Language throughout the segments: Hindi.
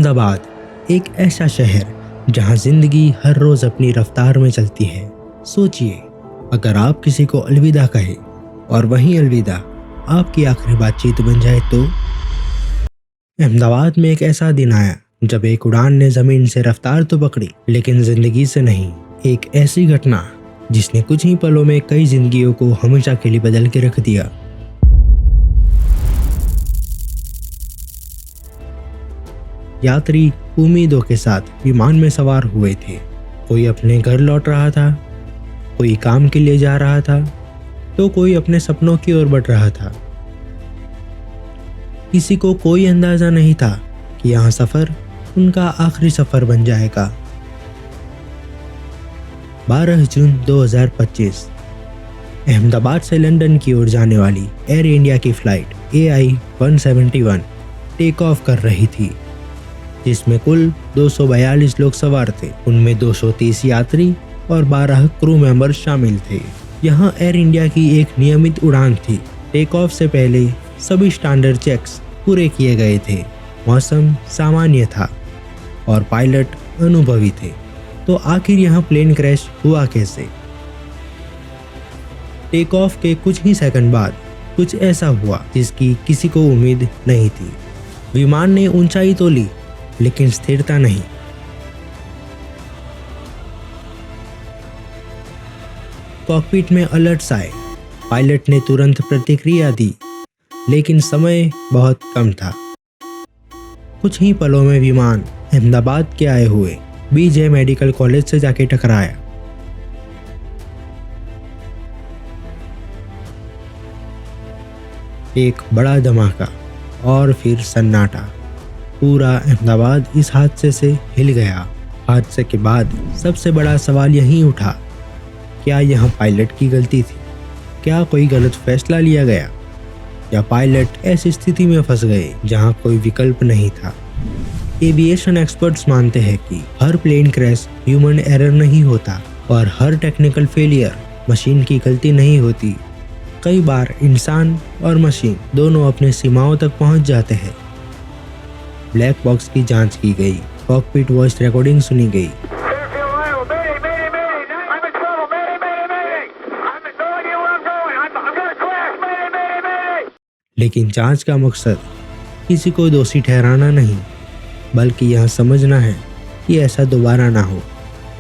अहमदाबाद, एक ऐसा शहर जहां जिंदगी हर रोज अपनी रफ्तार में चलती है। सोचिए, अगर आप किसी को अलविदा कहें और वहीं अलविदा आपकी आखिरी बातचीत बन जाए तो। अहमदाबाद में एक ऐसा दिन आया जब एक उड़ान ने जमीन से रफ्तार तो पकड़ी, लेकिन जिंदगी से नहीं। एक ऐसी घटना जिसने कुछ ही पलों में कई जिंदगियों को हमेशा के लिए बदल के रख दिया। यात्री उम्मीदों के साथ विमान में सवार हुए थे। कोई अपने घर लौट रहा था, कोई काम के लिए जा रहा था, तो कोई अपने सपनों की ओर बढ़ रहा था। किसी को कोई अंदाजा नहीं था कि यह सफर उनका आखिरी सफर बन जाएगा। 12 जून 2025 अहमदाबाद से लंदन की ओर जाने वाली एयर इंडिया की फ्लाइट AI-171 टेक ऑफ कर रही थी, जिसमें कुल 242 लोग सवार थे। उनमें 230 यात्री और 12 क्रू मेंबर शामिल थे। यहाँ एयर इंडिया की एक नियमित उड़ान थी। टेक ऑफ से पहले सभी स्टैंडर्ड चेक्स पूरे किए गए थे। मौसम सामान्य था और पायलट अनुभवी थे। तो आखिर यहाँ प्लेन क्रैश हुआ कैसे? टेक ऑफ के कुछ ही सेकंड बाद कुछ ऐसा हुआ जिसकी किसी को उम्मीद नहीं थी। विमान ने ऊंचाई तो ली, लेकिन स्थिरता नहीं। कॉकपिट में अलर्ट्स आए। पायलट ने तुरंत प्रतिक्रिया दी, लेकिन समय बहुत कम था। कुछ ही पलों में विमान अहमदाबाद के आए हुए BJ मेडिकल कॉलेज से जाके टकराया। एक बड़ा धमाका और फिर सन्नाटा। पूरा अहमदाबाद इस हादसे से हिल गया। हादसे के बाद सबसे बड़ा सवाल यही उठा, क्या यह पायलट की गलती थी? क्या कोई गलत फैसला लिया गया, या पायलट ऐसी स्थिति में फंस गए जहां कोई विकल्प नहीं था? एविएशन एक्सपर्ट्स मानते हैं कि हर प्लेन क्रैश ह्यूमन एरर नहीं होता और हर टेक्निकल फेलियर मशीन की गलती नहीं होती। कई बार इंसान और मशीन दोनों अपने सीमाओं तक पहुंच जाते हैं। ब्लैक बॉक्स की जांच की गई, कॉकपिट वॉइस रिकॉर्डिंग सुनी गई, लेकिन जांच का मकसद किसी को दोषी ठहराना नहीं, बल्कि यह समझना है कि ऐसा दोबारा ना हो।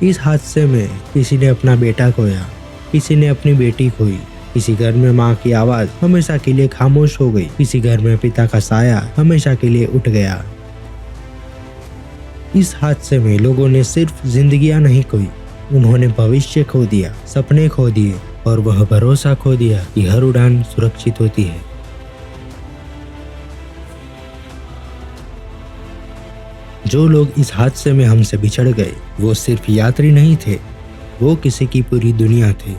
इस हादसे में किसी ने अपना बेटा खोया, किसी ने अपनी बेटी खोई, किसी घर में माँ की आवाज हमेशा के लिए खामोश हो गई, किसी घर में पिता का साया हमेशा के लिए उठ गया। इस हादसे में लोगों ने सिर्फ जिंदगियां नहीं खोई, उन्होंने भविष्य खो दिया, सपने खो दिए और वह भरोसा खो दिया कि हर उड़ान सुरक्षित होती है। जो लोग इस हादसे में हमसे बिछड़ गए, वो सिर्फ यात्री नहीं थे, वो किसी की पूरी दुनिया थे।